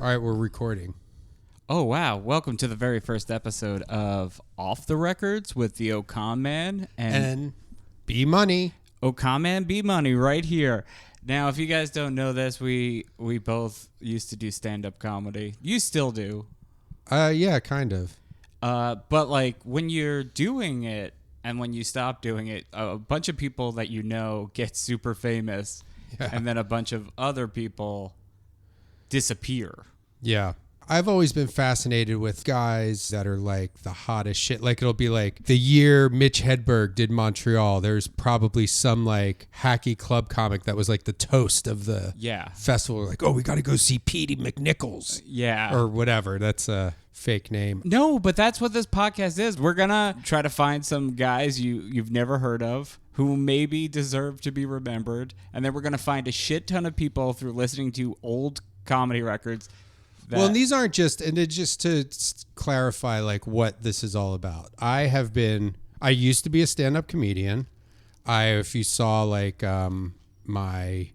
All right, we're recording. Oh, wow. Welcome to the very first episode of Off the Records with the Ocon Man And B Money. Ocon Man, B Money right here. Now, if you guys don't know this, we both used to do stand-up comedy. You still do. Yeah, kind of. But, like, when you're doing it and when you stop doing it, a bunch of people that you know get super famous, and then a bunch of other people disappear. Yeah. I've always been fascinated with guys that are like the hottest shit. Like it'll be like the year Mitch Hedberg did Montreal. There's probably some like hacky club comic that was like the toast of the festival. Like, oh, we got to go see Petey McNichols. Or whatever. That's a fake name. No, but that's what this podcast is. We're going to try to find some guys you've never heard of who maybe deserve to be remembered. And then we're going to find a shit ton of people through listening to old comedy records. Well, and these aren't just, and just to clarify like what this is all about. I used to be a stand-up comedian. If you saw like my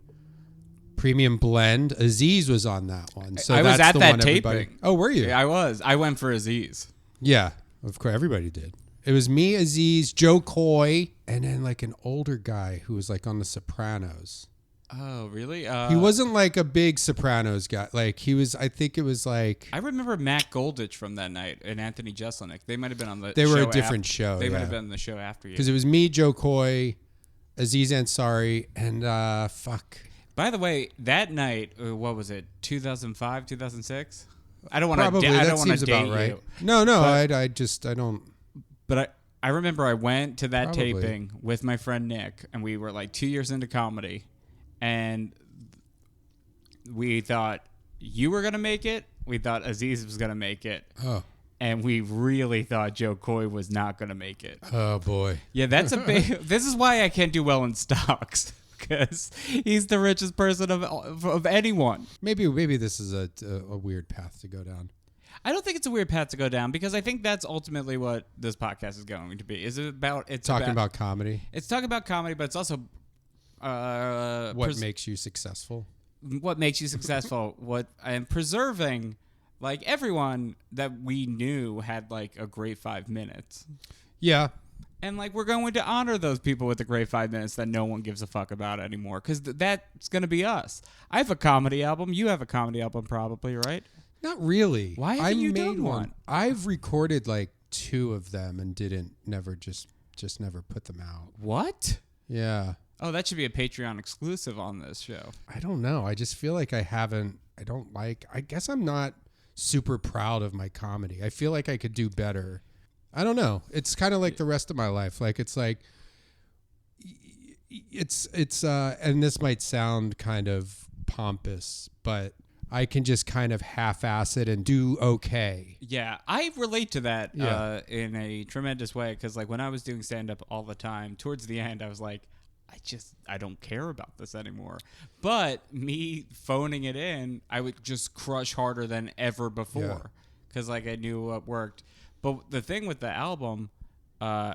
premium blend, Aziz was on that one. So I was that's at the that one taping. Oh, were you? Yeah, I was. I went for Aziz. Yeah, of course, everybody did. It was me, Aziz, Joe Coy, and then like an older guy who was like on The Sopranos. Oh, really? He wasn't like a big Sopranos guy. Like he was, I think it was like... I remember Matt Goldich from that night and Anthony Jeselnik. They might have been on the They show were a different show. They might have been on the show after you. Because it was me, Joe Coy, Aziz Ansari, and fuck. By the way, that night, what was it? 2005, 2006? I don't want to date right. you. No, I don't... But I remember I went to that taping with my friend Nick, and we were like 2 years into comedy. And we thought you were going to make it. We thought Aziz was going to make it. Oh. And we really thought Joe Coy was not going to make it. Oh, boy. Yeah, that's a big... This is why I can't do well in stocks. Because he's the richest person of anyone. Maybe this is a weird path to go down. I don't think it's a weird path to go down because I think that's ultimately what this podcast is going to be. It's talking about comedy? It's talking about comedy, but it's also... what makes you successful? What makes you successful? And preserving, like everyone that we knew had like a great 5 minutes. Yeah. And like we're going to honor those people with the great 5 minutes that no one gives a fuck about anymore because that's going to be us. I have a comedy album. You have a comedy album probably, right? Not really. Why haven't you done one? I've recorded like 2 of them and never put them out. What? Yeah. Oh, that should be a Patreon exclusive on this show. I don't know. I just feel like I guess I'm not super proud of my comedy. I feel like I could do better. I don't know. It's kind of like the rest of my life. Like, it's like, and this might sound kind of pompous, but I can just kind of half-ass it and do okay. Yeah, I relate to that in a tremendous way because like when I was doing stand-up all the time, towards the end, I was like, I don't care about this anymore. But me phoning it in, I would just crush harder than ever before because like I knew what worked. But the thing with the album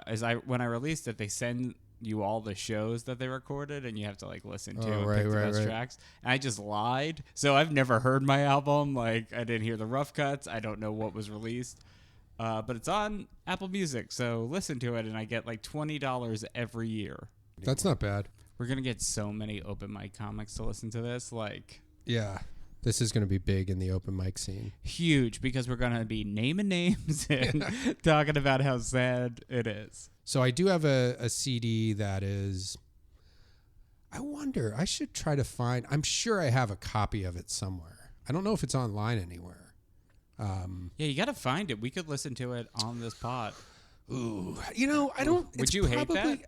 is when I released it, they send you all the shows that they recorded and you have to like listen to and pick the best tracks. And I just lied. So I've never heard my album. Like I didn't hear the rough cuts. I don't know what was released. But it's on Apple Music. So listen to it and I get like $20 every year. That's not bad. We're going to get so many open mic comics to listen to this. Like, yeah, this is going to be big in the open mic scene. Huge, because we're going to be naming names and talking about how sad it is. So I do have a CD that is, I wonder, I should try to find, I'm sure I have a copy of it somewhere. I don't know if it's online anywhere. Yeah, you got to find it. We could listen to it on this pod. Ooh, I don't. Would you hate that?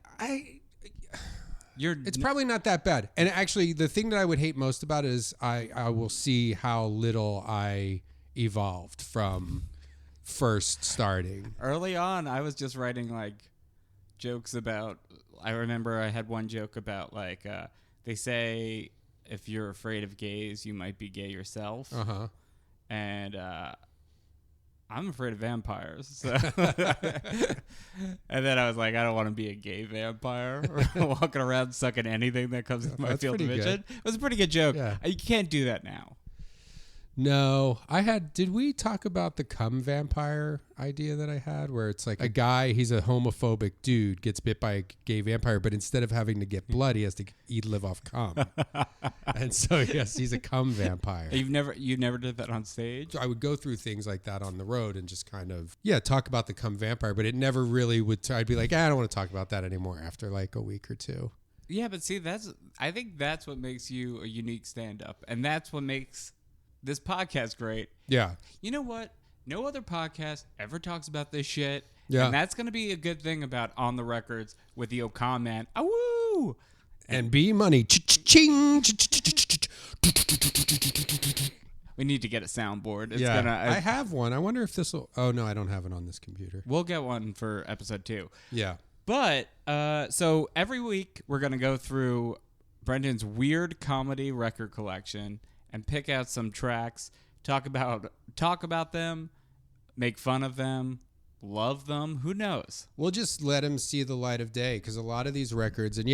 It's probably not that bad. And actually, the thing that I would hate most about it is I will see how little I evolved from first starting. Early on, I was just writing like jokes about. I remember I had one joke about like they say if you're afraid of gays, you might be gay yourself. And I'm afraid of vampires. So and then I was like, I don't want to be a gay vampire walking around sucking anything that comes in my field of vision. It was a pretty good joke. Yeah. You can't do that now. No, did we talk about the cum vampire idea that I had where it's like a guy, he's a homophobic dude, gets bit by a gay vampire, but instead of having to get blood, he has to live off cum. And so, yes, he's a cum vampire. You never did that on stage? I would go through things like that on the road and just kind of, talk about the cum vampire, but it never really would, I'd be like, I don't want to talk about that anymore after like a week or two. Yeah, but see, I think that's what makes you a unique stand-up, and that's what makes this podcast great. Yeah. You know what? No other podcast ever talks about this shit. Yeah. And that's going to be a good thing about On the Records with the O'Con Man. Awoo! And B Money. Ching. We need to get a soundboard. I have one. I wonder if this will... Oh, no, I don't have it on this computer. We'll get one for episode 2. Yeah. But, so every week we're going to go through Brendon's weird comedy record collection and pick out some tracks, talk about them, make fun of them, love them. Who knows? We'll just let them see the light of day because a lot of these records, and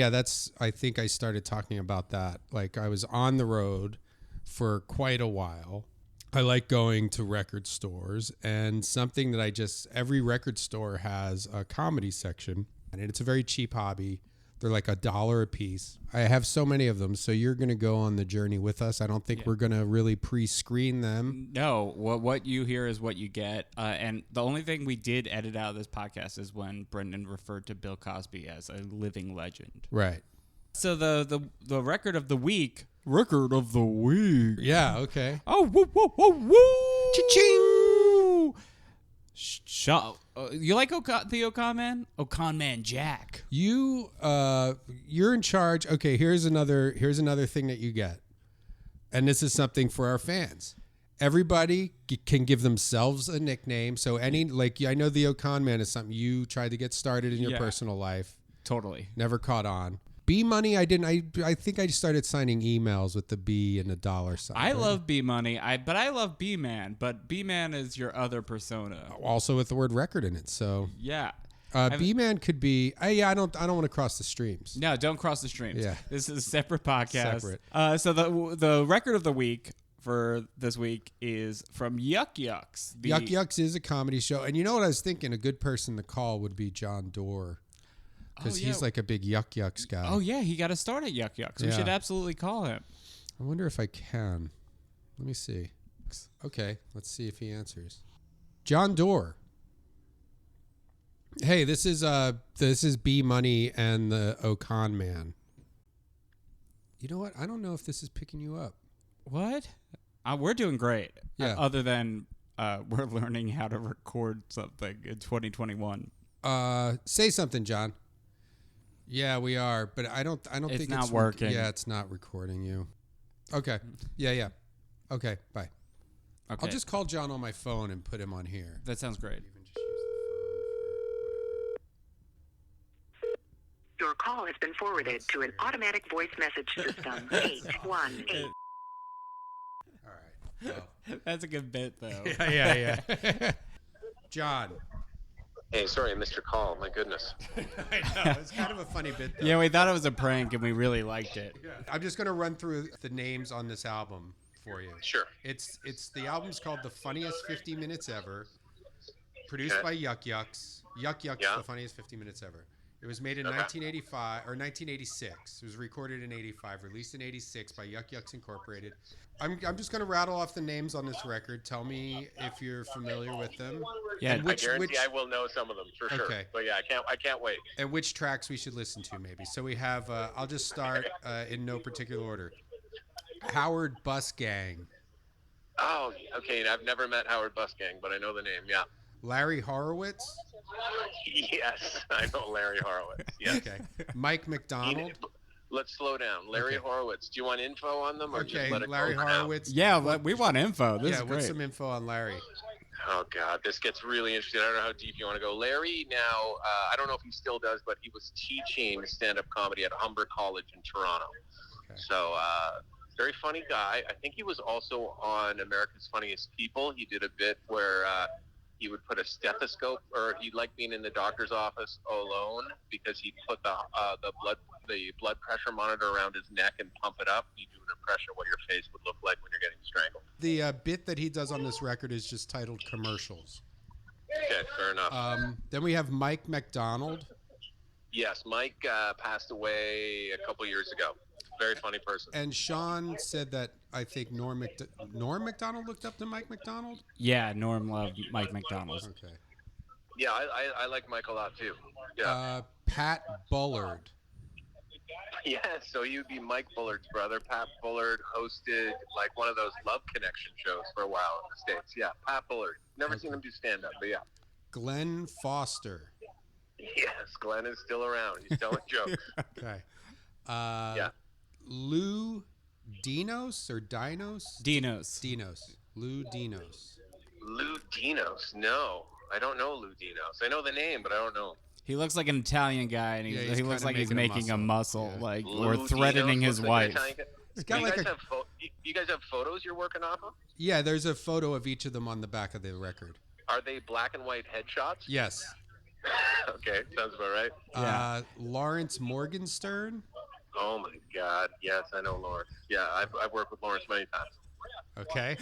I think I started talking about that. Like I was on the road for quite a while. I like going to record stores, and something that every record store has a comedy section, and it's a very cheap hobby. They're like $1 a piece. I have so many of them, so you're going to go on the journey with us. I don't think we're going to really pre-screen them. No, what you hear is what you get. And the only thing we did edit out of this podcast is when Brendon referred to Bill Cosby as a living legend. Right. So the record of the week. Record of the week. Yeah, okay. Oh, woo, woo, woo, woo. Cha-ching! You like the O'Con Man? O'Con Man Jack. You're in charge. Okay, here's another thing that you get. And this is something for our fans. Everybody can give themselves a nickname. So I know the O'Con Man is something you tried to get started in your personal life. Totally. Never caught on. B Money, I didn't. I think I started signing emails with the B and the dollar sign. I love B Money. But I love B Man. But B Man is your other persona. Also with the word record in it. So yeah. B Man could be. I don't want to cross the streams. No, don't cross the streams. Yeah. This is a separate podcast. Separate. So the record of the week for this week is from Yuk Yuk's. Yuk Yuk's is a comedy show, and you know what I was thinking? A good person to call would be Jon Dore. Because he's like a big Yuk Yuk's guy. Oh, yeah. He got to start at Yuk Yuk's. We should absolutely call him. I wonder if I can. Let me see. Okay. Let's see if he answers. Jon Dore. Hey, this is B Money and the O'Con Man. You know what? I don't know if this is picking you up. What? We're doing great. Yeah. Other than we're learning how to record something in 2021. Say something, John. Yeah, we are, but I don't think it's not working. Yeah, it's not recording you. Okay. Yeah. Okay, bye. Okay. I'll just call John on my phone and put him on here. That sounds great. Your call has been forwarded to an automatic voice message system. 818. All right. Well. That's a good bit, though. Yeah. John. Hey, sorry, I missed your call. My goodness. I know. It's kind of a funny bit, though. Yeah, we thought it was a prank, and we really liked it. Yeah. I'm just going to run through the names on this album for you. Sure. It's the album's called The Funniest 50 Minutes Ever, produced by Yuk Yuk's. Yuk Yuk's The Funniest 50 Minutes Ever. It was made in 1985 or 1986. It was recorded in 85, released in 86 by Yuk Yuk's Incorporated. I'm just going to rattle off the names on this record. Tell me if you're familiar with them. Yeah, I guarantee I will know some of them for sure. Okay. But yeah, I can't wait. And which tracks we should listen to, maybe. So we have. I'll just start in no particular order. Howard Bus Gang. Oh, okay. I've never met Howard Bus Gang, but I know the name. Yeah. Larry Horowitz. Yes, I know Larry Horowitz. Yeah. Okay. Mike McDonald. Let's slow down. Larry Horowitz. Do you want info on them, or just let it Larry go for Horowitz. Yeah, we want info. This is what's great. some info on Larry? Oh God, this gets really interesting. I don't know how deep you want to go. Larry now, I don't know if he still does, but he was teaching stand-up comedy at Humber College in Toronto. Okay. So very funny guy. I think he was also on America's Funniest People. He did a bit where he would put a stethoscope, or he liked being in the doctor's office alone because he put the blood the blood pressure monitor around his neck and pump it up. You do an impression of what your face would look like when you're getting strangled. The bit that he does on this record is just titled Commercials. Okay, fair enough. Then we have Mike McDonald. Yes, Mike passed away a couple years ago. Very funny person. And Sean said that I think Norm McDonald looked up to Mike McDonald? Yeah, Norm loved Mike McDonald. Okay. Yeah, I like Mike a lot too. Yeah. Pat Bullard. Yeah, so you'd be Mike Bullard's brother. Pat Bullard hosted like one of those Love Connection shows for a while in the States. Yeah, Pat Bullard. Never seen him do stand-up, but yeah. Glenn Foster. Yes, Glenn is still around. He's telling jokes. Okay. Yeah. Lou Dinos or Dinos? Dinos. Lou Dinos. Lou Dinos. No, I don't know Lou Dinos. I know the name, but I don't know him. He looks like an Italian guy, and he looks like he's making a muscle, Yeah. like Lou or threatening Dinos his looks wife. like an Italian guy. You guys have photos you're working off of? Yeah, there's a photo of each of them on the back of the record. Are they black and white headshots? Yes. Okay, sounds about right. Yeah. Lawrence Morgenstern. Oh my God! Yes, I know Lawrence. Yeah, I've worked with Lawrence many times. Okay.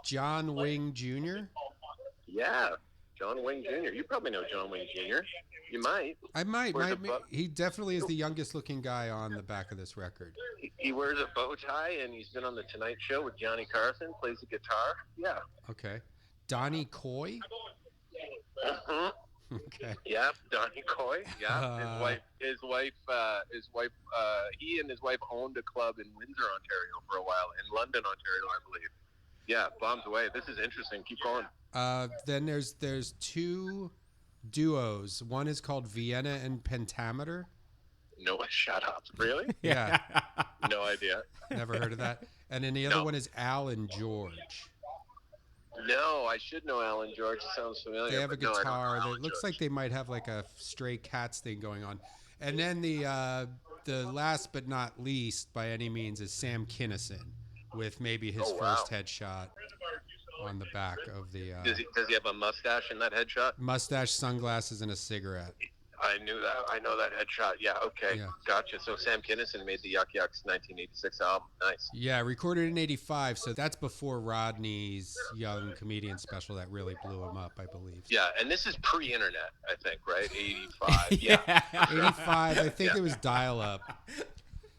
John Wing Jr. Yeah, John Wayne Jr. You probably know John Wayne Jr. You might. I might. Wears a He definitely is the youngest looking guy on the back of this record. He wears a bow tie, and he's been on the Tonight Show with Johnny Carson. Plays the guitar. Yeah. Okay. Donnie Coy. Mm-hmm. Okay. Yeah, Donnie Coy. Yeah, his wife. He and his wife owned a club in Windsor, Ontario, for a while. In London, Ontario, I believe. Yeah, bombs away. This is interesting. Keep going. Then there's two duos. One is called Vienna and Pentameter. No, shut up. Really? Yeah. No idea. Never heard of that. And then the other one is Al and George. No, I should know Alan George. It sounds familiar. They have a but no, I don't guitar. know It Alan looks George. like they might have like a Stray Cats thing going on. And then the last but not least by any means is Sam Kinison with maybe his first headshot on the back of the Does he have a mustache in that headshot? mustache, sunglasses, and a cigarette. I knew that. I know that headshot. Yeah, okay. Yeah. Gotcha. So Sam Kinison made the Yuk Yuk's 1986 album. Nice. Yeah, recorded in '85, so that's before Rodney's Young Comedian special that really blew him up, I believe. Yeah, and this is pre-internet, I think, right? 85. Yeah. 85, I think it was dial-up.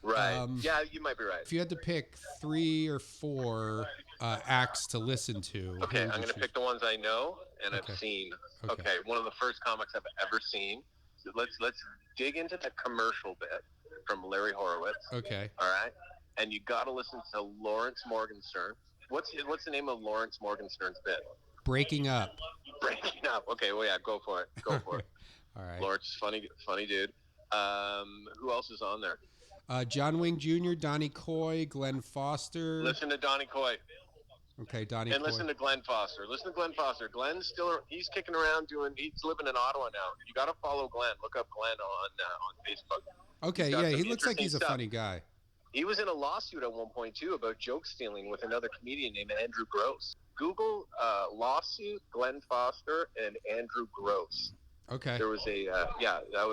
Right. Yeah, you might be right. If you had to pick 3 or 4 acts to listen to. Okay, I'm going to pick the ones I know and I've seen. Okay. Okay, one of the first comics I've ever seen. So let's dig into that commercial bit from Larry Horowitz. Okay. All right, and you got to listen to Lawrence Morgenstern. What's the name of Lawrence Morgenstern's bit? Breaking Up. Breaking Up. Okay, well yeah, go for it. Go for it. All right. Lawrence, funny dude. Who else is on there? John Wing Jr., Donnie Coy, Glenn Foster. Listen to Donnie Coy. Okay, Donnie And Coy. listen to Glenn Foster. Listen to Glenn Foster. Glenn's he's kicking around he's living in Ottawa now. You got to follow Glenn. Look up Glenn on Facebook. Okay, yeah, he looks like he's a funny guy. He was in a lawsuit at one point too about joke stealing with another comedian named Andrew Gross. Google lawsuit Glenn Foster and Andrew Gross. Okay. There was a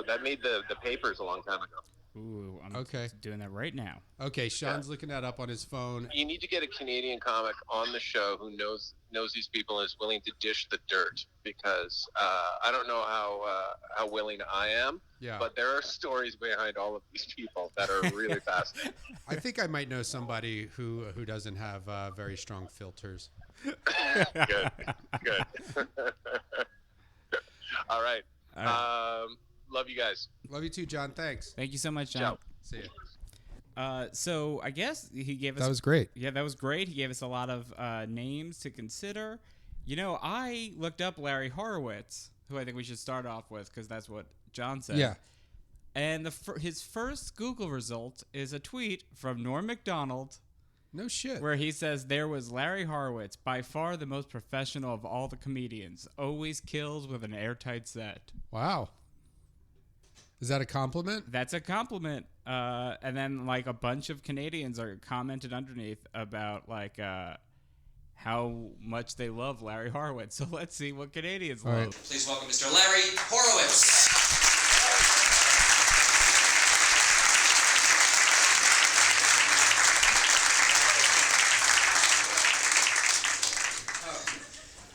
that made the papers a long time ago. Ooh, I'm doing that right now. Okay, Sean's looking that up on his phone. You need to get a Canadian comic on the show who knows these people and is willing to dish the dirt, because I don't know how willing I am, but there are stories behind all of these people that are really fascinating. I think I might know somebody who doesn't have very strong filters. Good. All right. Love you guys. Love you too, John. Thanks. Thank you so much, John. Ciao. See ya. So I guess he gave us... That was great. Yeah, that was great. He gave us a lot of names to consider. You know, I looked up Larry Horowitz, who I think we should start off with, because that's what John said. Yeah. And his first Google result is a tweet from Norm MacDonald. No shit. Where he says, there was Larry Horowitz, by far the most professional of all the comedians. Always kills with an airtight set. Wow. Is that a compliment? That's a compliment. And then, like, a bunch of Canadians are commented underneath about, like, how much they love Larry Horowitz. So let's see what Canadians love. Right. Please welcome Mr. Larry Horowitz.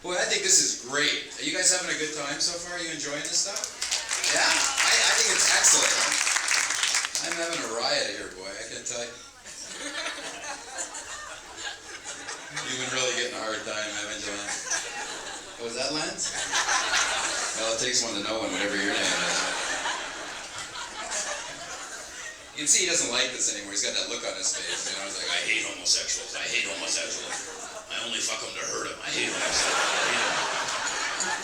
Boy, I think this is great. Are you guys having a good time so far? Are you enjoying this stuff? Yeah? I think it's excellent. I'm having a riot here, boy, I can tell you. You've been really getting a hard time, haven't you, Lance? Oh, is that Lance? Well, it takes one to know one, whatever your name is. You can see he doesn't like this anymore. He's got that look on his face. You know, he's like, I hate homosexuals. I hate homosexuals. I only fuck them to hurt them. I hate homosexuals.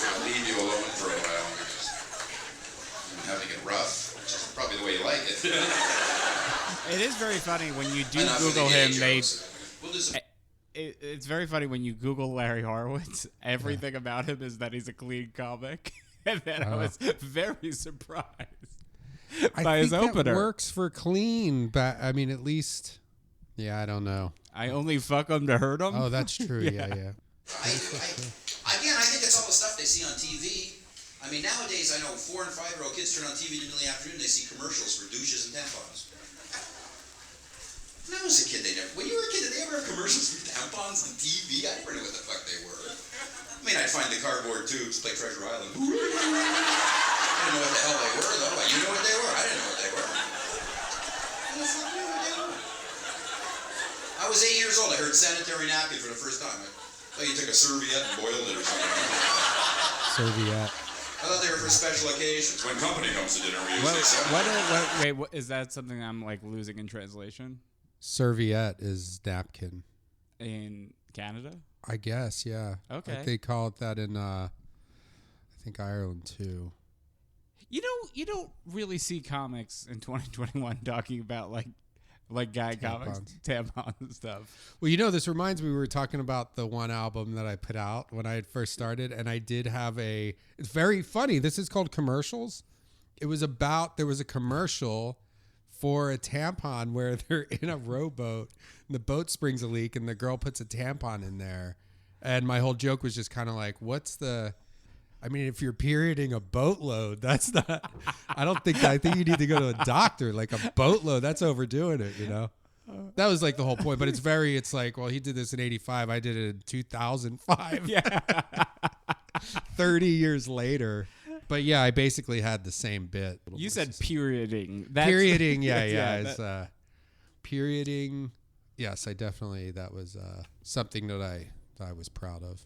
I'll leave you alone for a while. I'm having it rough, which is probably the way you like it. It is very funny when you do Google him. It's very funny when you Google Larry Horowitz. Everything about him is that he's a clean comic, and then I was very surprised by his opener. That works for clean, but I mean, at least, yeah, I don't know. I only fuck them to hurt them. Oh, that's true. yeah. Again, I think it's all the stuff they see on TV. I mean, nowadays, I know 4- and 5-year-old kids turn on TV in the afternoon, they see commercials for douches and tampons. When I was a kid, when you were a kid, did they ever have commercials for tampons on TV? I never knew what the fuck they were. I mean, I'd find the cardboard tubes, play Treasure Island. I didn't know what the hell they were, though. You knew what they were. I didn't know what they were. What the fuck knew what they were? I was 8 years old. I heard sanitary napkin for the first time. I thought you took a serviette and boiled it or something. Serviette. I thought they were for special occasions. When company comes to dinner, we use this. Wait, is that something I'm like losing in translation? Serviette is napkin. In Canada? I guess, yeah. Okay. Like they call it that in, I think Ireland too. You don't really see comics in 2021 talking about like guy comics, tampons and stuff. Well, this reminds me, we were talking about the one album that I put out when I had first started, and I did have it's very funny. This is called Commercials. There was a commercial for a tampon where they're in a rowboat and the boat springs a leak and the girl puts a tampon in there. And my whole joke was just kind of like, if you're perioding a boatload, that's not, I think you need to go to a doctor. Like a boatload, that's overdoing it, That was like the whole point. But it's like, well, he did this in 85. I did it in 2005. Yeah. 30 years later. But yeah, I basically had the same bit. You said perioding. Perioding, yeah. Perioding. Yes, that was something that I was proud of.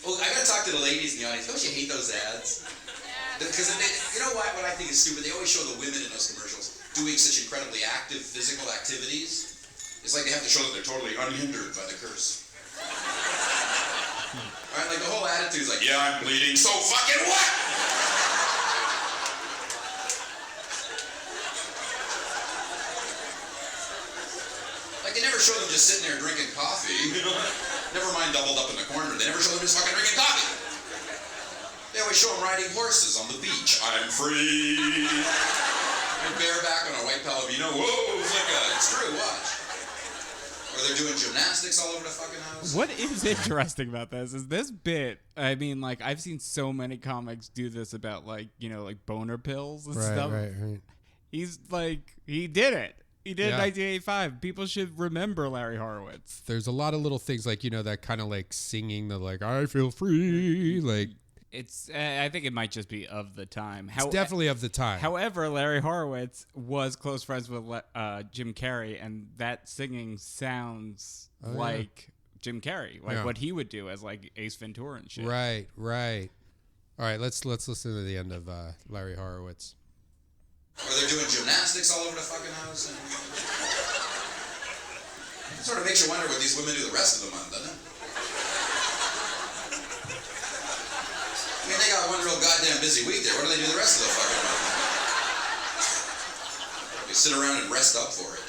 Well, I gotta talk to the ladies in the audience. Don't you hate those ads? Because you know what I think is stupid? They always show the women in those commercials doing such incredibly active physical activities. It's like they have to show that they're totally unhindered by the curse. Right? Like the whole attitude is like, yeah, I'm bleeding, so fucking what? Like they never show them just sitting there drinking coffee. Never mind doubled up in the corner. They never show them just fucking drinking coffee. They always show them riding horses on the beach. I'm free. And bareback on a white Palomino. Whoa, it's true, watch. Or they're doing gymnastics all over the fucking house. What is interesting about this is this bit, I mean, like, I've seen so many comics do this about, like, like boner pills and stuff. Right. He's like, he did it. He did it in 1985. People should remember Larry Horowitz. There's a lot of little things like, that kind of like singing the like, I feel free. Like, I think it might just be of the time. It's definitely of the time. However, Larry Horowitz was close friends with Jim Carrey, and that singing sounds like Jim Carrey, like what he would do as like Ace Ventura and shit. Right. All right, let's listen to the end of Larry Horowitz. Or they're doing gymnastics all over the fucking house. It sort of makes you wonder what these women do the rest of the month, doesn't it? I mean, they got one real goddamn busy week there. What do they do the rest of the fucking month? They sit around and rest up for it.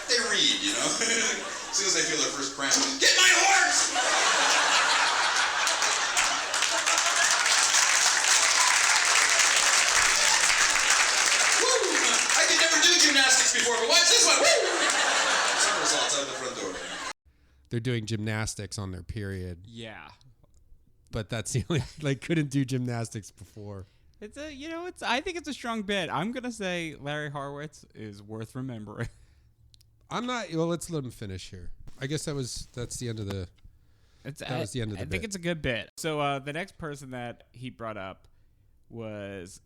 They read, As soon as they feel their first cramp, get my horse! Gymnastics before, but watch this one. Woo! Somersaults out the front door. They're doing gymnastics on their period. Yeah. But that's the only, couldn't do gymnastics before. It's I think it's a strong bit. I'm going to say Larry Horowitz is worth remembering. Let's let him finish here. I guess that's the end of the That was the end of the I think it's a good bit. So the next person that he brought up was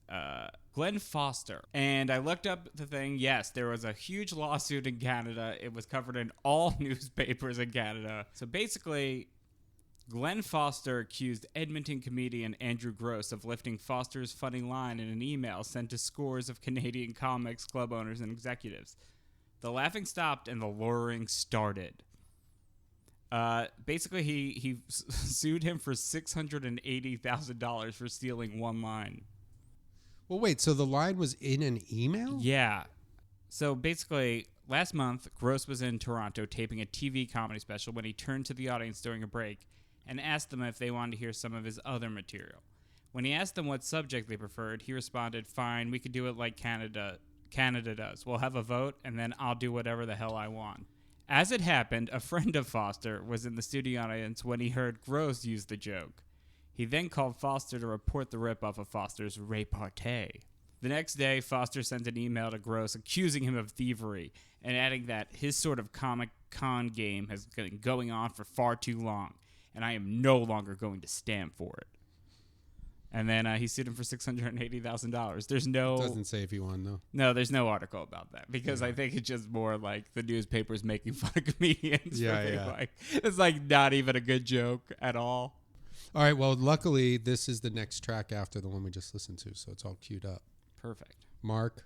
Glenn Foster. And I looked up the thing. Yes, there was a huge lawsuit in Canada. It was covered in all newspapers in Canada. So basically, Glenn Foster accused Edmonton comedian Andrew Gross of lifting Foster's funny line in an email sent to scores of Canadian comics, club owners, and executives. The laughing stopped and the luring started. Basically, he sued him for $680,000 for stealing one line. Well, wait, so the line was in an email? Yeah. So basically, last month, Gross was in Toronto taping a TV comedy special when he turned to the audience during a break and asked them if they wanted to hear some of his other material. When he asked them what subject they preferred, he responded, "Fine, we could do it like Canada does. We'll have a vote, and then I'll do whatever the hell I want." As it happened, a friend of Foster was in the studio audience when he heard Gross use the joke. He then called Foster to report the ripoff of Foster's repartee. The next day, Foster sent an email to Gross accusing him of thievery and adding that his sort of Comic Con game has been going on for far too long, and I am no longer going to stand for it. And then he sued him for $680,000. There's no... Doesn't say if he won, though. No, there's no article about that because I think it's just more like the newspapers making fun of comedians. Yeah. Like, it's like not even a good joke at all. All right, well, luckily, this is the next track after the one we just listened to, so it's all queued up. Perfect. Mark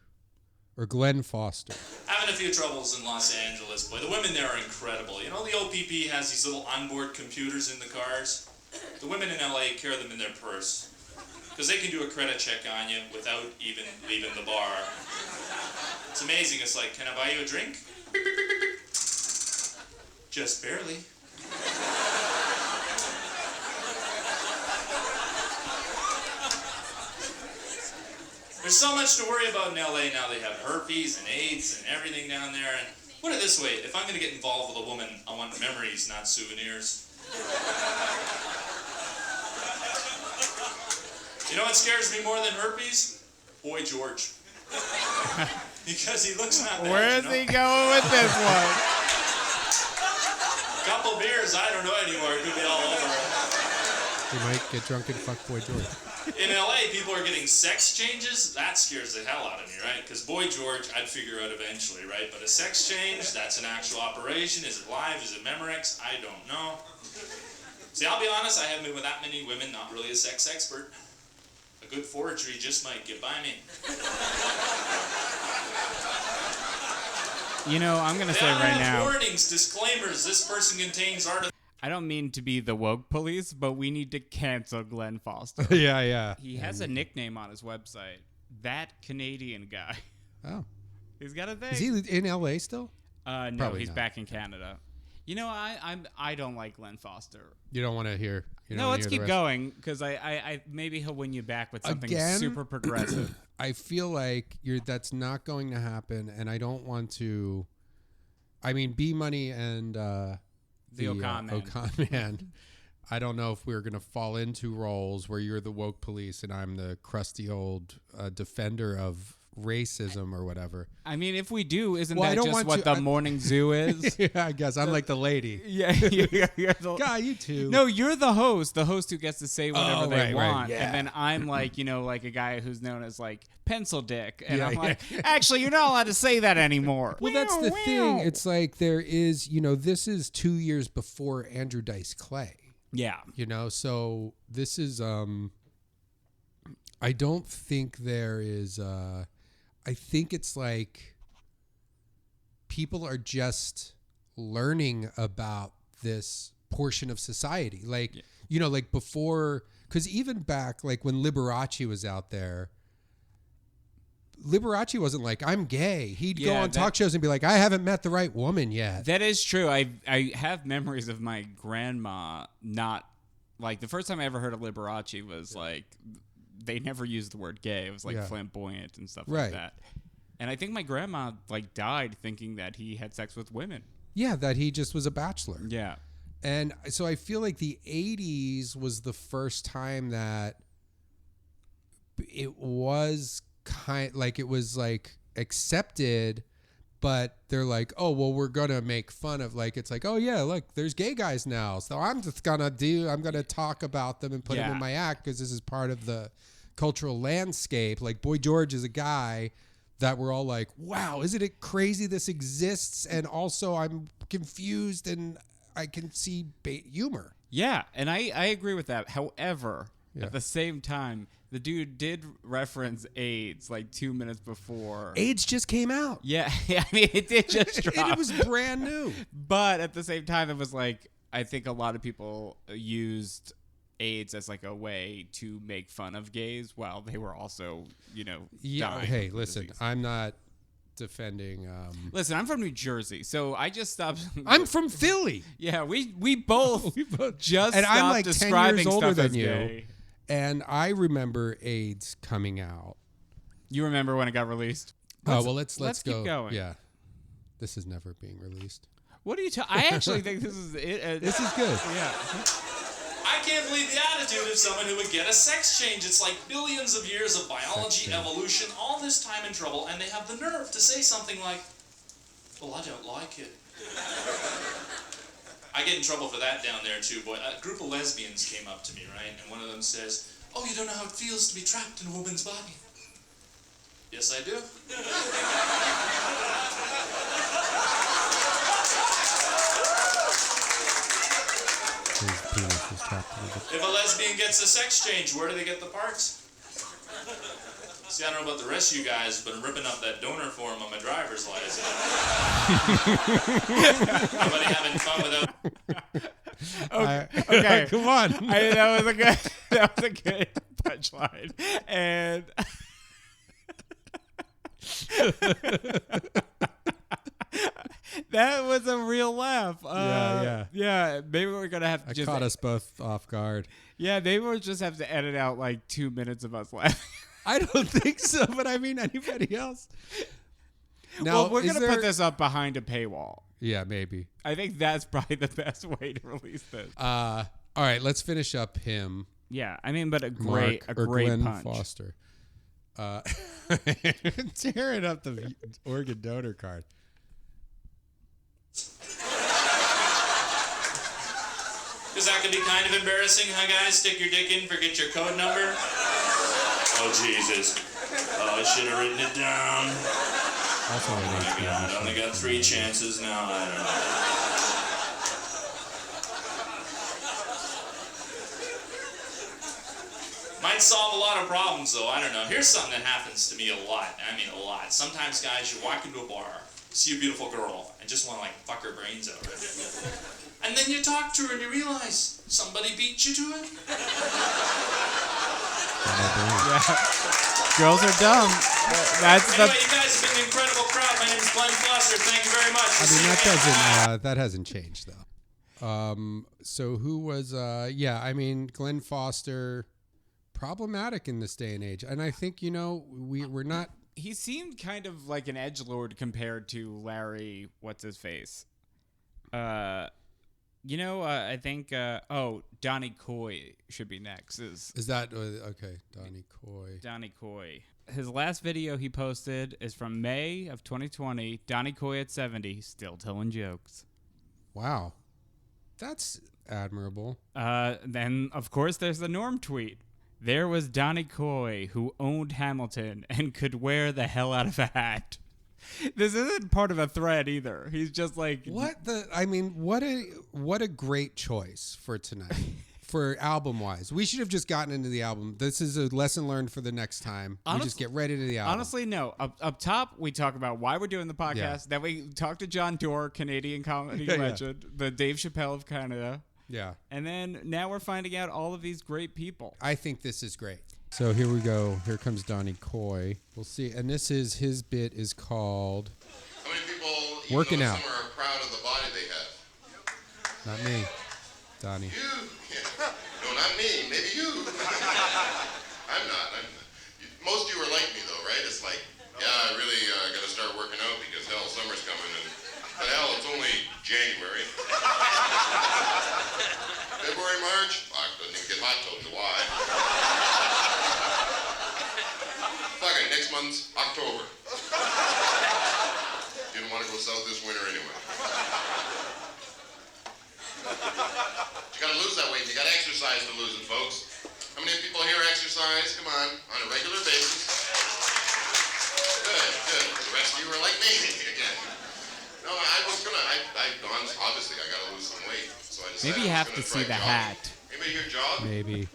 or Glenn Foster? Having a few troubles in Los Angeles, boy. The women there are incredible. You know, the OPP has these little onboard computers in the cars. The women in LA carry them in their purse because they can do a credit check on you without even leaving the bar. It's amazing. It's like, can I buy you a drink? Beep, beep, beep, beep, beep. Just barely. There's so much to worry about in LA now. They have herpes and AIDS and everything down there. And put it this way, if I'm going to get involved with a woman, I want memories, not souvenirs. You know what scares me more than herpes? Boy George. Because he looks not bad. Where is he going with this one? A couple beers, I don't know anymore. It could be all over. You might get drunk and fuck Boy George. In LA, people are getting sex changes. That scares the hell out of me, right? Because Boy George, I'd figure out eventually, right? But a sex change, that's an actual operation. Is it live? Is it Memorex? I don't know. See, I'll be honest, I haven't been with that many women, not really a sex expert. A good forgery just might get by me. You know, I'm going to say right now. Warnings, disclaimers, this person contains I don't mean to be the woke police, but we need to cancel Glenn Foster. Yeah. He has a nickname on his website. That Canadian guy. Oh. He's got a thing. Is he in LA still? No, Probably he's not. back in Canada. You know, I don't like Glenn Foster. You don't want to hear. No, let's keep going because I maybe he'll win you back with something super progressive. I feel like that's not going to happen, and I don't want to. I mean, B Money and the Ocon Man. I don't know if we're going to fall into roles where you're the woke police and I'm the crusty old defender of racism or whatever. I mean, if we do, isn't Well, that just what the morning zoo is? Yeah, I guess. I'm like the lady. Yeah, you're the God, you too. No, you're the host who gets to say whatever they want. yeah. And then I'm like, like a guy who's known as like Pencil Dick. And Yeah, I'm yeah. like, actually, you're not allowed to say that anymore. Well, that's the thing. It's like there is, this is 2 years before Andrew Dice Clay. Yeah. So this is, I don't think there is, I think it's like people are just learning about this portion of society. Like, like before, because even back, like when Liberace was out there, Liberace wasn't like, I'm gay. He'd go on talk shows and be like, I haven't met the right woman yet. That is true. I have memories of my grandma not, like, the first time I ever heard of Liberace was like, they never used the word gay. It was like flamboyant and stuff like that. And I think my grandma like died thinking that he had sex with women. Yeah, that he just was a bachelor. Yeah. And so I feel like the 80s was the first time that it was it was like accepted, but they're like, oh, well, we're going to make fun of, like, it's like, oh, yeah, look, there's gay guys now. So I'm going to talk about them and put them in my act because this is part of the cultural landscape. Like, Boy George is a guy that we're all like, wow, isn't it crazy this exists? And also I'm confused and I can see humor. Yeah, and I agree with that. However, at the same time, the dude did reference AIDS like 2 minutes before. AIDS just came out. Yeah, I mean, it did just drop. It was brand new. But at the same time, it was like, I think a lot of people used AIDS as like a way to make fun of gays while they were also, dying. Hey, listen, I'm not defending. Listen, I'm from New Jersey, so I just stopped. I'm from Philly. Yeah, we both just and stopped I'm like 10 describing years older stuff than as you. gay. And I remember AIDS coming out. You remember when it got released? Let's go. Keep going. Yeah, this is never being released. What are you I actually think this is it. This is good. Yeah. I can't believe the attitude of someone who would get a sex change. It's like billions of years of biology, evolution, all this time and trouble, and they have the nerve to say something like, well, I don't like it. I get in trouble for that down there, too, boy. A group of lesbians came up to me, right? And one of them says, oh, you don't know how it feels to be trapped in a woman's body. Yes, I do. His penis was trapped in the... If a lesbian gets a sex change, where do they get the parts? See, I don't know about the rest of you guys, but I'm ripping up that donor form on my driver's license. Nobody having fun without... Okay. Come on. That was a good punchline. And... that was a real laugh. Yeah. Maybe we're gonna have to caught us both off guard. Yeah, maybe we'll just have to edit out like 2 minutes of us laughing. I don't think so, but I mean anybody else. Now, Well, we're gonna put this up behind a paywall. Yeah, maybe. I think that's probably the best way to release this. All right, let's finish up him. Yeah, I mean, but a great Glenn punch. Foster. Tearing up the organ donor card. Because that could be kind of embarrassing, huh, guys? Stick your dick in, forget your code number. Oh, Jesus. Oh, I should have written it down. Also, Oh, my God. I only got 3 chances now. I don't know. Might solve a lot of problems, though. I don't know. Here's something that happens to me a lot. I mean, a lot. Sometimes, guys, you walk into a bar, see a beautiful girl, and just want to, like, fuck her brains out. And then you talk to her and you realize somebody beat you to it. Yeah. Girls are dumb. Anyway, you guys have been an incredible crowd. My name is Glenn Foster. Thank you very much. I mean, that hasn't changed, though. So who was, I mean, Glenn Foster... problematic in this day and age, and I think we're not. He seemed kind of like an edgelord compared to Larry. What's his face? I think. Donnie Coy should be next. Is that okay? Donnie Coy. Donnie Coy. His last video he posted is from May of 2020. Donnie Coy at 70, still telling jokes. Wow, that's admirable. Then of course there's the Norm tweet. There was Donnie Coy, who owned Hamilton and could wear the hell out of a hat. This isn't part of a thread either. He's just like... what a great choice for tonight. For album-wise. We should have just gotten into the album. This is a lesson learned for the next time. We just get right into the album. Honestly, no. Up top, we talk about why we're doing the podcast. Yeah. Then we talk to Jon Dore, Canadian comedy legend, the Dave Chappelle of Canada. Yeah. And then now we're finding out all of these great people. I think this is great. So here we go. Here comes Donnie Coy. We'll see. And his bit is called How many people, Working Out. Some are proud of the body they have? Not me, Donnie. You? Yeah. No, not me. Maybe you. I'm not. Most of you are like me, though, right? It's like, I really got to start working out because, hell, summer's coming and... But hell, it's only January. February, March? Fuck, doesn't even get hot till July. Fuck it, next month's October. Didn't want south this winter anyway. You gotta lose that weight. You gotta exercise to lose it, folks. How many people here exercise? Come on a regular basis. Good. The rest of you are like me again. No, obviously I gotta lose some weight. So I decided Maybe you have to see the hat. Anybody here jog? Maybe.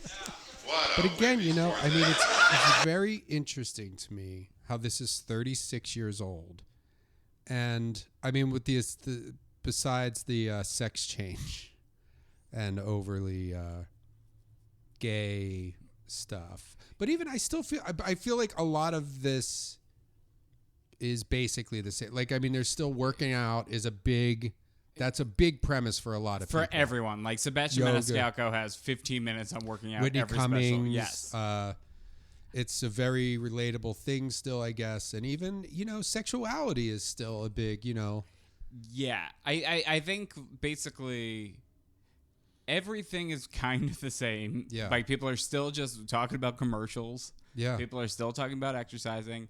What? But again, I mean, it's very interesting to me how this is 36 years old. And I mean, with besides the sex change and overly gay stuff, but even I still feel like a lot of this is basically the same. Like, I mean, there's still working out is that's a big premise for a lot of people. For everyone. Like, Sebastian Yoga. Maniscalco has 15 minutes on working out Whitney every Cummings, special. Yes. It's a very relatable thing still, I guess. And even, sexuality is still a big, Yeah. I think basically everything is kind of the same. Yeah. Like, people are still just talking about commercials. Yeah. People are still talking about exercising.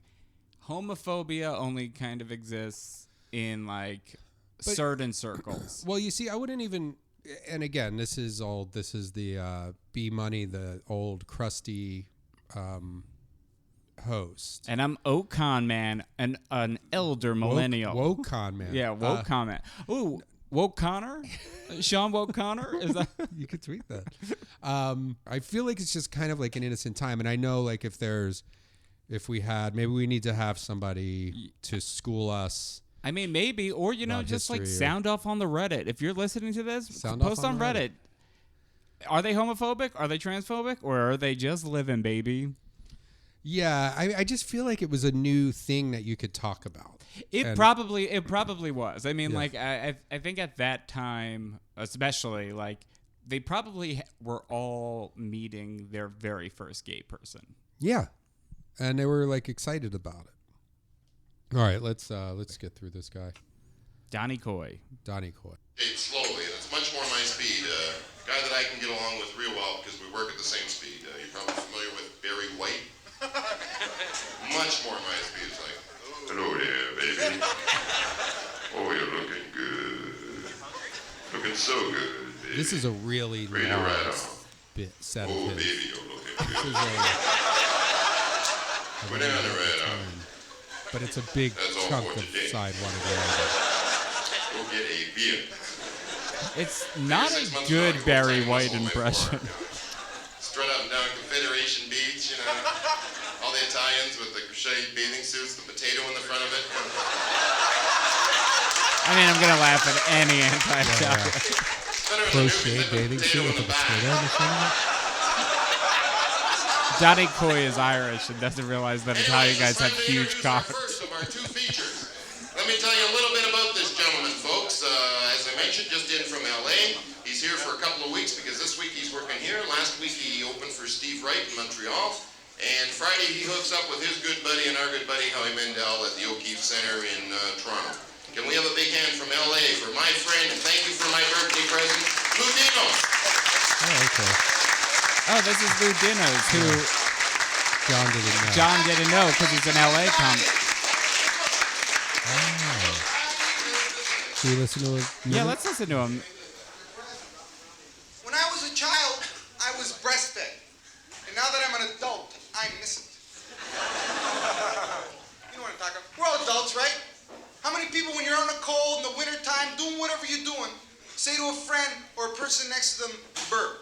Homophobia only kind of exists in, like, certain circles. Well, you see, I wouldn't even, and again, this is the B Money, the old crusty host. And I'm Oak Con Man, an elder millennial. Woke con man. Yeah, woke Con Man. Ooh, Woke Connor? Sean Woke Connor? Is that? You could tweet that. I feel like it's just kind of like an innocent time. And I know, like, maybe we need to have somebody to school us. I mean, maybe, or, just like sound off on the Reddit. If you're listening to this, post on Reddit. Are they homophobic? Are they transphobic? Or are they just living, baby? Yeah, I just feel like it was a new thing that you could talk about. It probably was. I mean, Yeah. like, I think at that time, especially, like, they probably were all meeting their very first gay person. Yeah, and they were, like, excited about it. All right, let's get through this guy. Donnie Coy. Donnie Coy. It's slowly, and it's much more my speed. Guy that I can get along with real well because we work at the same speed. You're probably familiar with Barry White. Much more my speed. It's like, hello there, baby. Oh, you're looking good. Looking so good, baby. This is a really Ready to ride long off. set of Oh, his. baby, you're looking This good. is We're down the ride off. but it's a big That's all chunk for of today. side one of the other. Go get a beer. It's not a 6 months good ago, Barry I White muscle my impression. forearm. Strut up and down Confederation Beach, all the Italians with the crocheted bathing suits, the potato in the front of it. I mean, I'm gonna laugh at any anti-Italian. Crochet bathing suit with a potato in the front of it. Donnie Coy is Irish and doesn't realize that Italian guys have huge cocks. First of our two features. Let me tell you a little bit about this gentleman, folks. As I mentioned, just in from L.A. He's here for a couple of weeks because this week he's working here. Last week he opened for Steve Wright in Montreal. And Friday he hooks up with his good buddy and our good buddy Howie Mendel at the O'Keefe Center in Toronto. Can we have a big hand from L.A. for my friend, and thank you for my birthday present, Lou Dino. Oh, okay. Oh, this is Lou Dinos, who John didn't know. because he's an LA comic. Oh. Should we listen to it? Yeah, let's listen to him. When I was a child, I was breastfed. And now that I'm an adult, I miss it. You know what I'm talking about? We're all adults, right? How many people, when you're on a cold in the wintertime, doing whatever you're doing, say to a friend or a person next to them, burr?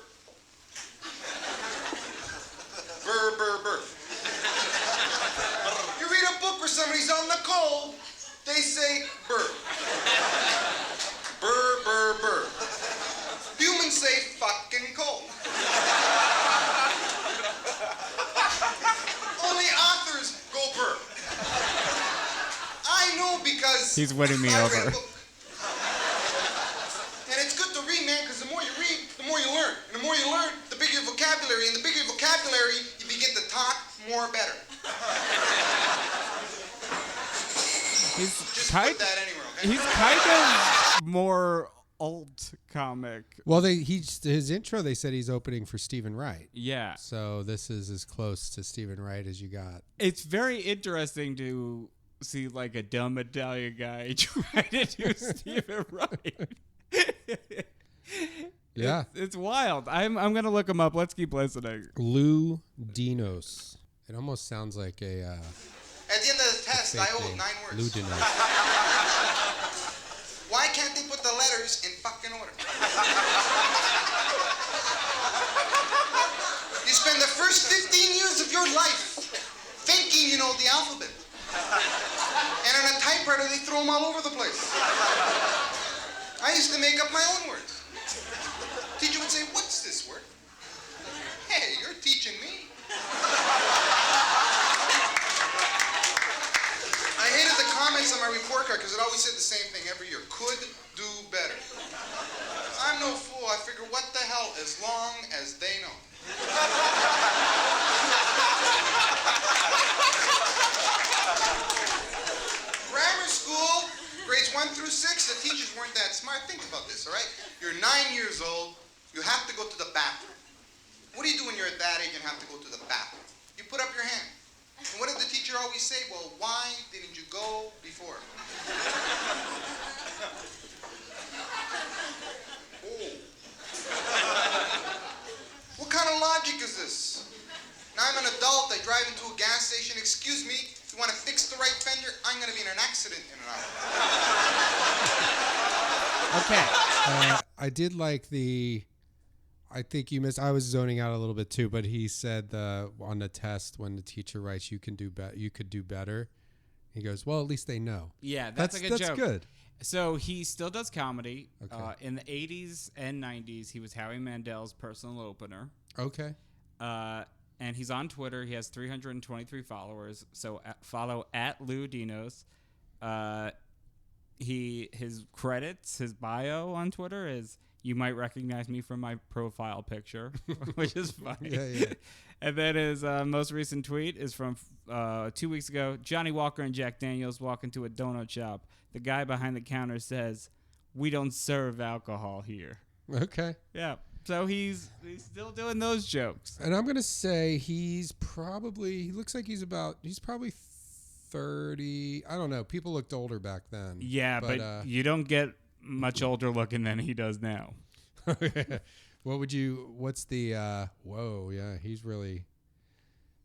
Burr, burr, burr. You read a book where somebody's on the cold, they say burr. Burr, burr, burr. Humans say fucking cold. Only authors go burr. I know because He's winning me I over. read a book. And it's good to read, man, because the more you read, the more you learn. And the more you learn, the bigger your vocabulary. And the bigger your vocabulary, you begin to talk more better. He's Just kind, put that anywhere, okay? he's kind of more alt comic. Well, his intro, they said he's opening for Stephen Wright. Yeah. So this is as close to Stephen Wright as you got. It's very interesting to see like a dumb Italian guy try to do Stephen Wright. Yeah. It's wild. I'm gonna look him up. Let's keep listening. Lou Dinos. It almost sounds like a. At the end of the test, I owe 9 words. Lou Dinos. Why can't they put the letters in fucking order? You spend the first 15 years of your life thinking you know the alphabet. And on a typewriter, they throw them all over the place. I used to make up my own words. Teacher would say, "What's this word?" "Hey, you're teaching me." I hated the comments on my report card because it always said the same thing every year. Could do better. I'm no fool. I figure, what the hell, as long as they know. Grammar school, grades 1 through 6, the teachers weren't that smart. Think about this, all right? You're 9 years old. You have to go to the bathroom. What do you do when you're at that age and have to go to the bathroom? You put up your hand. And what did the teacher always say? "Well, why didn't you go before?" Oh. What kind of logic is this? Now I'm an adult, I drive into a gas station. "Excuse me, you want to fix the right fender? I'm going to be in an accident in an hour." Okay. I did like the. I think you missed. I was zoning out a little bit too, but he said on the test when the teacher writes, "You can do better. You could do better." He goes, "Well, at least they know." Yeah, that's a good joke. That's good. So he still does comedy. Okay. In the 80s and 90s, he was Howie Mandel's personal opener. Okay. And he's on Twitter. He has 323 followers. So follow at Lou Dinos. His credits, his bio on Twitter is, "You might recognize me from my profile picture," which is funny. Yeah. And then his most recent tweet is from 2 weeks ago. "Johnny Walker and Jack Daniels walk into a donut shop. The guy behind the counter says, 'We don't serve alcohol here.'" Okay. Yeah. So he's still doing those jokes. And I'm gonna say he looks like he's probably 30. I don't know. People looked older back then. Yeah, but you don't get much older looking than he does now. What's the whoa, yeah, he's really,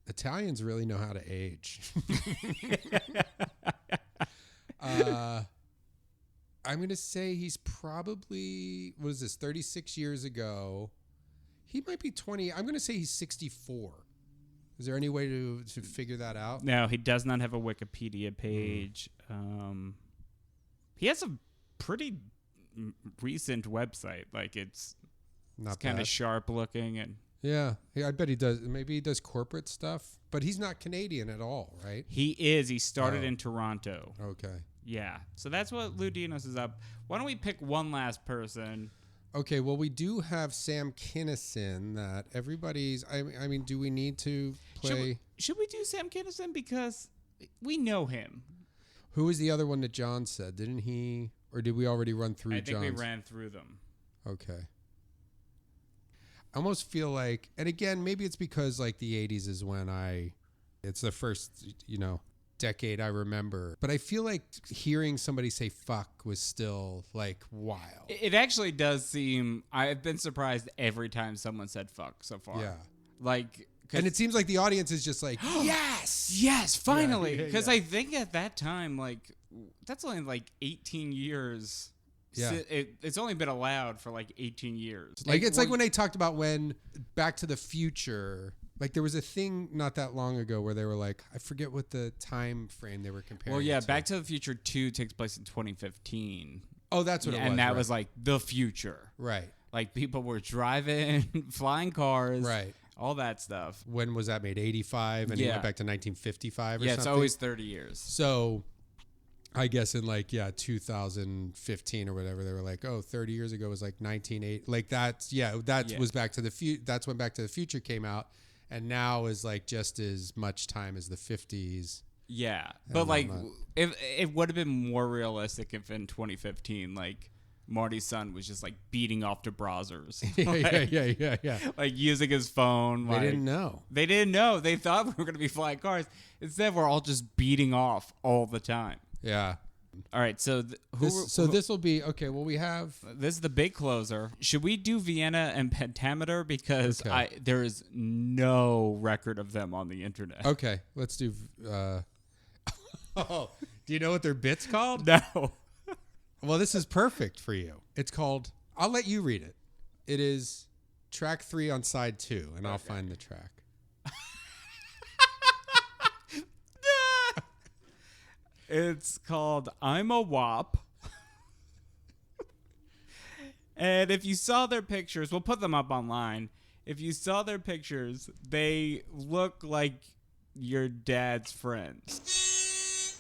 Italians really know how to age. I'm going to say he's probably, 36 years ago. He might be 20. I'm going to say he's 64. Is there any way to figure that out? No, he does not have a Wikipedia page. He has a pretty recent website. Like it's kind of sharp looking and yeah, I bet he does. Maybe he does corporate stuff, but he's not Canadian at all, right? He is. He started in Toronto. Okay. Yeah. So that's what Lou Dinos is up. Why don't we pick one last person? Okay, well, we do have Sam Kinison that everybody's... I mean, do we need to play... Should we do Sam Kinison? Because we know him. Who was the other one that John said? Didn't he... Or did we already run through John's? I think we ran through them. Okay. I almost feel like... And again, maybe it's because like the 80s is when it's the first, decade I remember. But I feel like hearing somebody say fuck was still like wild. It actually does seem, I've been surprised every time someone said fuck so far. Yeah. Like, and it seems like the audience is just like, yes, finally. Because Yeah. I think at that time, like, that's only like 18 years. Yeah. It's only been allowed for like 18 years. Like it's like when they talked about when Back to the Future, like there was a thing not that long ago where they were like, I forget what the time frame they were comparing. Well, yeah, it to. Back to the Future 2 takes place in 2015. Oh, that's what it was. And that right. was like the future. Right. Like people were driving, flying cars. Right. All that stuff. When was that made? 85? And he went back to 1955 or something? Yeah, it's always 30 years. So I guess in 2015 or whatever, they were like, 30 years ago was like 1980. Like was Back to the Future. That's when Back to the Future came out. And now is like just as much time as the 50s. Yeah. But like, if it would have been more realistic if in 2015, like Marty's son was just like beating off to browsers. Yeah. Like using his phone. They didn't know. They didn't know. They thought we were going to be flying cars. Instead, we're all just beating off all the time. Yeah. All right, so this will be okay. Well, we have this is the big closer. Should we do Vienna and Pentameter because there is no record of them on the internet. Okay, let's do. Oh, do you know what their bit's called? No. Well, this is perfect for you. It's called. I'll let you read it. It is track 3 on side 2, and I'll find the track. It's called I'm a Wop. And if you saw their pictures, we'll put them up online. If you saw their pictures, they look like your dad's friends.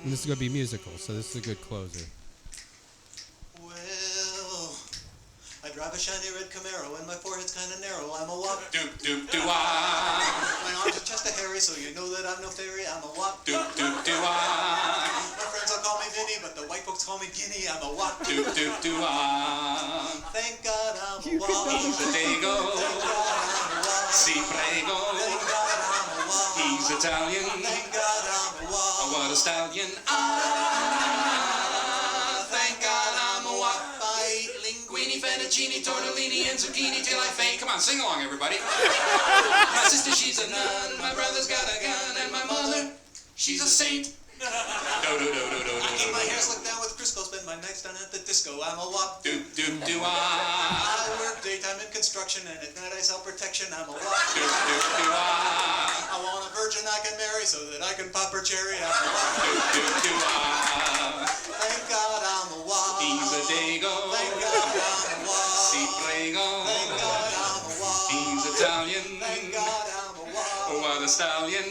And this is going to be musical, so this is a good closer. Well, I drive a shiny red Camaro and my forehead's kind of narrow. I'm a wop. Doop doop doo ah. My arms are just a hairy, so you know that I'm no fairy. I'm a wop. Doop doop doo ah. My friends all call me Vinny, but the white folks call me Guinea. I'm a wop. Doop doop doo ah. Thank God I'm a wop. He's a dago. Thank God I'm a wop. Si prego. Thank God I'm a wop. He's Italian. Thank God I'm a wop. Oh, what a stallion. Thank God I'm a wop. I eat linguine, Fettuccine, tortellini, and zucchini till I faint. Come on, sing along, everybody. My sister, she's a nun. My brother's got a gun. And my mother, she's a saint. Do, do, do, do, do, I keep my do, hair slicked down with Crisco, spend my nights down at the disco. I'm a wop. do, do, do, ah. I work daytime in construction, and at night I sell protection. I'm a wop. Do, do, do, ah. I want a virgin I can marry so that I can pop her cherry. I'm a wop. Do, do, do, ah. Thank God I'm a wop. He's a dago. Thank God I'm a wop. Si prego. Thank God I'm a wop. He's Italian. Thank God I'm a wop. Oh, what a stallion.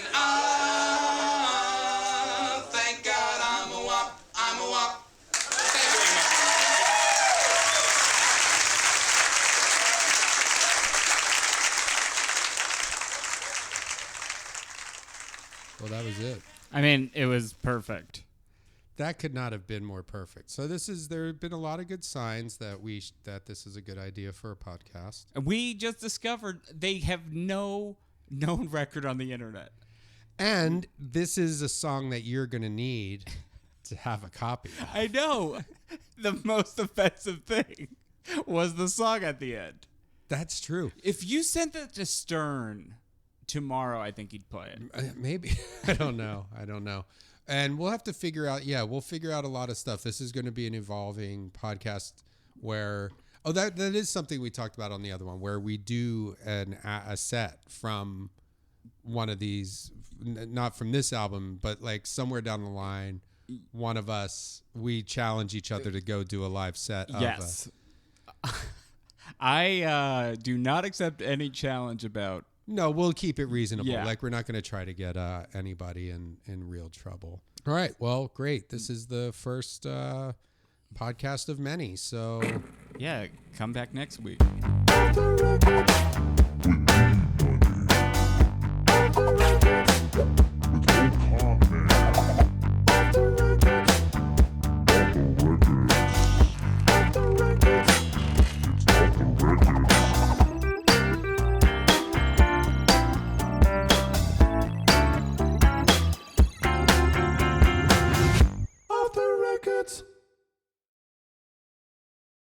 Thank God I'm a wop. I'm a wop. Thank you very much. Well, that was it. I mean, it was perfect. That could not have been more perfect. So there have been a lot of good signs that that this is a good idea for a podcast. We just discovered they have no known record on the internet. And this is a song that you're going to need to have a copy of. I know. The most offensive thing was the song at the end. That's true. If you sent that to Stern tomorrow, I think he'd play it. Maybe. I don't know. And we'll have to figure out, we'll figure out a lot of stuff. This is going to be an evolving podcast where, that is something we talked about on the other one, where we do a set from one of these, not from this album, but like somewhere down the line, one of us, we challenge each other to go do a live set. Yes. I do not accept any challenge about. No, we'll keep it reasonable. Yeah. Like, we're not going to try to get anybody in real trouble. All right. Well, great. This is the first podcast of many. So, yeah, come back next week. Off the records.